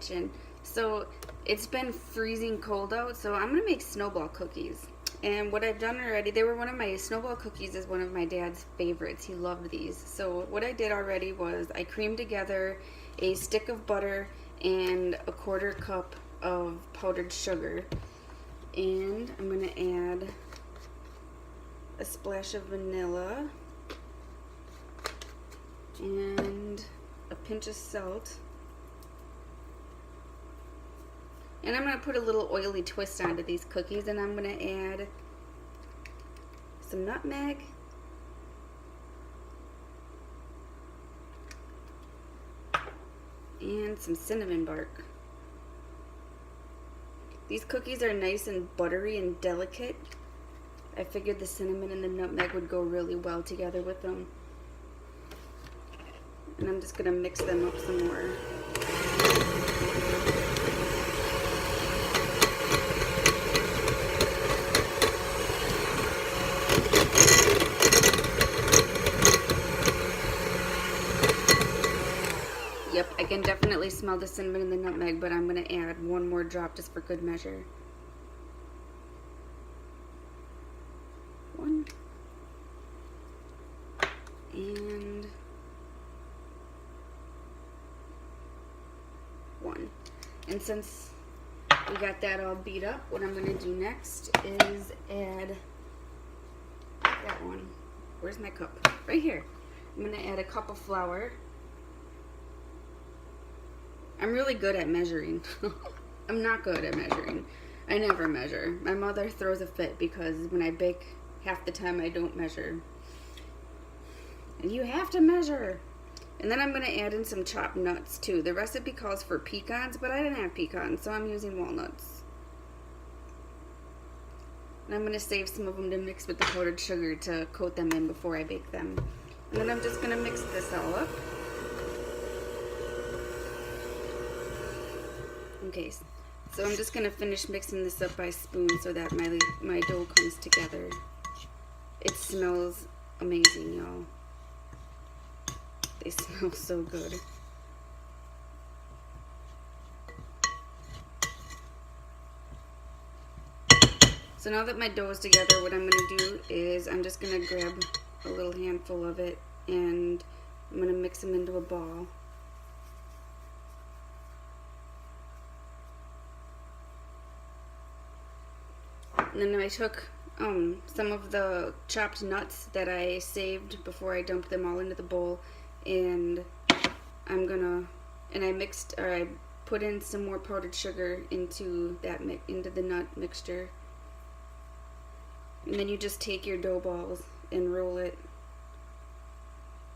mention. So it's been freezing cold out, so I'm gonna make snowball cookies. And what I've done already, they were one of my snowball cookies is one of my dad's favorites. He loved these. So what I did already was I creamed together a stick of butter and a 1/4 cup of powdered sugar. And I'm gonna add a splash of vanilla and a pinch of salt. And I'm going to put a little oily twist onto these cookies, and I'm going to add some nutmeg, and some cinnamon bark. These cookies are nice and buttery and delicate. I figured the cinnamon and the nutmeg would go really well together with them. And I'm just going to mix them up some more. Yep, I can definitely smell the cinnamon and the nutmeg, but I'm going to add one more drop just for good measure. One. And one. And since we got that all beat up, what I'm going to do next is add that one. Where's my cup? Right here. I'm going to add a cup of flour. I'm really good at measuring. I'm not good at measuring. I never measure. My mother throws a fit because when I bake, half the time I don't measure. And you have to measure. And then I'm going to add in some chopped nuts too. The recipe calls for pecans, but I didn't have pecans, so I'm using walnuts. And I'm going to save some of them to mix with the powdered sugar to coat them in before I bake them. And then I'm just going to mix this all up. Okay, so I'm just going to finish mixing this up by spoon so that my dough comes together. It smells amazing, y'all. They smell so good. So now that my dough is together, what I'm going to do is I'm just going to grab a little handful of it and I'm going to mix them into a ball. And then I took some of the chopped nuts that I saved before I dumped them all into the bowl, and I put in some more powdered sugar into the nut mixture. And then you just take your dough balls and roll it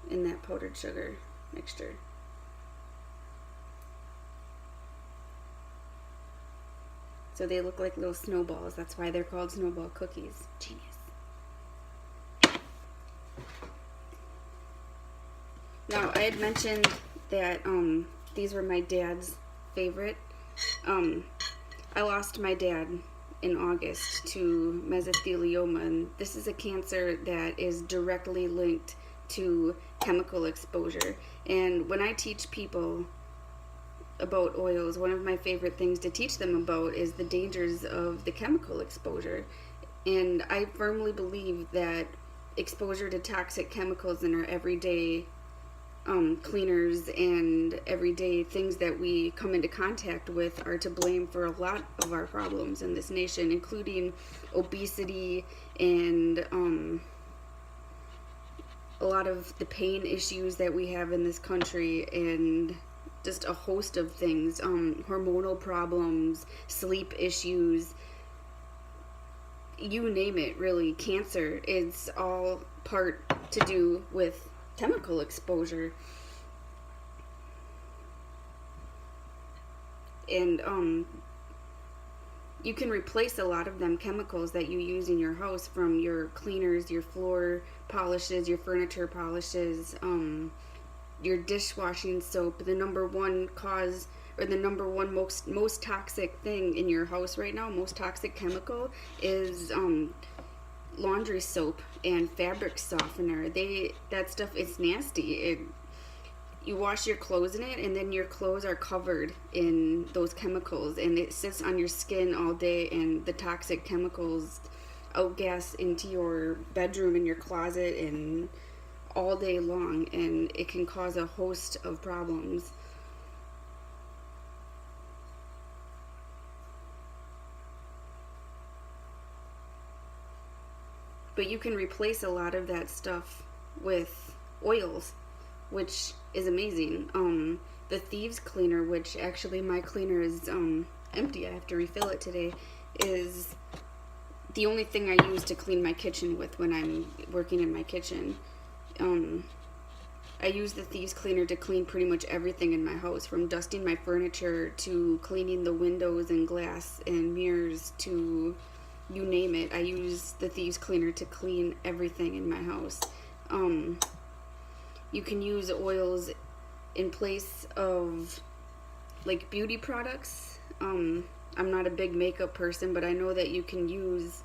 in that powdered sugar mixture. So they look like little snowballs. That's why they're called snowball cookies. Genius. Now, I had mentioned that these were my dad's favorite. I lost my dad in August to mesothelioma, and this is a cancer that is directly linked to chemical exposure. And when I teach people about oils, one of my favorite things to teach them about is the dangers of the chemical exposure. And I firmly believe that exposure to toxic chemicals in our everyday cleaners and everyday things that we come into contact with are to blame for a lot of our problems in this nation, including obesity and a lot of the pain issues that we have in this country, and just a host of things, hormonal problems, sleep issues, you name it, really. Cancer is all part to do with chemical exposure. And you can replace a lot of them chemicals that you use in your house, from your cleaners, your floor polishes, your furniture polishes, your dishwashing soap. The number one cause, or the number one most toxic thing in your house right now, most toxic chemical, is laundry soap and fabric softener. That stuff is nasty. you wash your clothes in it, and then your clothes are covered in those chemicals, and it sits on your skin all day, and the toxic chemicals outgas into your bedroom and your closet and all day long, and it can cause a host of problems. But you can replace a lot of that stuff with oils, which is amazing. The Thieves Cleaner, which actually my cleaner is empty, I have to refill it today, is the only thing I use to clean my kitchen with when I'm working in my kitchen. I use the Thieves Cleaner to clean pretty much everything in my house, from dusting my furniture to cleaning the windows and glass and mirrors to you name it. I use the Thieves Cleaner to clean everything in my house. You can use oils in place of like beauty products. I'm not a big makeup person, but I know that you can use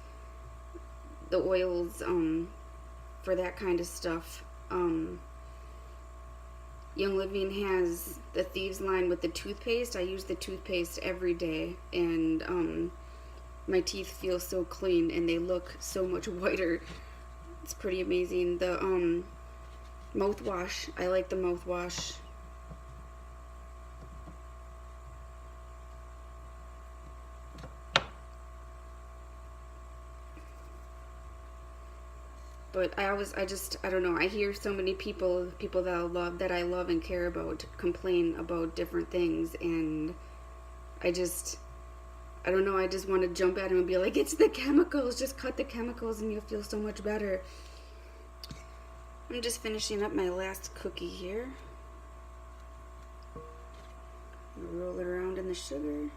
the oils for that kind of stuff. Young Living has the Thieves line with the toothpaste. I use the toothpaste every day, and my teeth feel so clean and they look so much whiter. It's pretty amazing. The mouthwash, I like the mouthwash. But I don't know, I hear so many people that I love and care about complain about different things, and I don't know, I just want to jump at him and be like, it's the chemicals, just cut the chemicals and you'll feel so much better. I'm just finishing up my last cookie here. Roll it around in the sugar.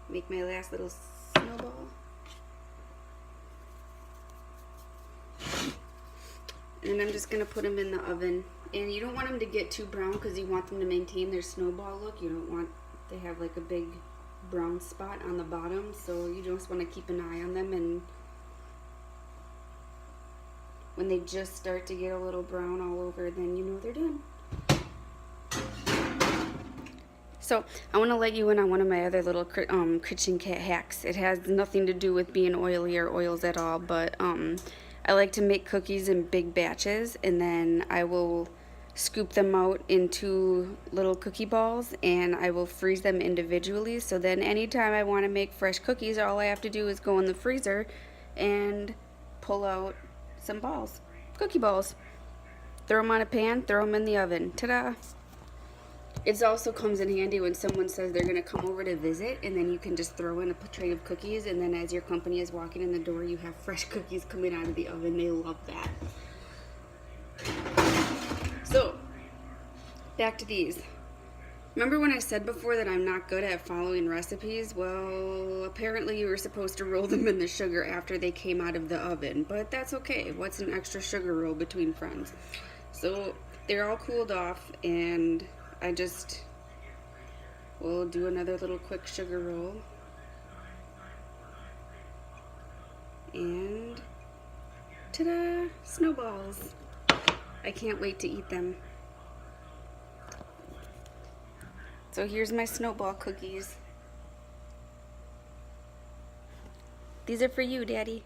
Make my last little snowball. And I'm just going to put them in the oven. And you don't want them to get too brown because you want them to maintain their snowball look. You don't want to have like a big brown spot on the bottom. So you just want to keep an eye on them. And when they just start to get a little brown all over, then you know they're done. So I want to let you in on one of my other little kitchen cat hacks. It has nothing to do with being oily or oils at all, but I like to make cookies in big batches, and then I will scoop them out into little cookie balls, and I will freeze them individually. So then anytime I want to make fresh cookies, all I have to do is go in the freezer and pull out some balls, cookie balls. Throw them on a pan, throw them in the oven. Ta-da! It also comes in handy when someone says they're going to come over to visit, and then you can just throw in a tray of cookies, and then as your company is walking in the door, you have fresh cookies coming out of the oven. They love that. So, back to these. Remember when I said before that I'm not good at following recipes? Well, apparently you were supposed to roll them in the sugar after they came out of the oven, but that's okay. What's an extra sugar roll between friends? So, they're all cooled off, and I just will do another little quick sugar roll. And ta-da! Snowballs. I can't wait to eat them. So here's my snowball cookies. These are for you, Daddy.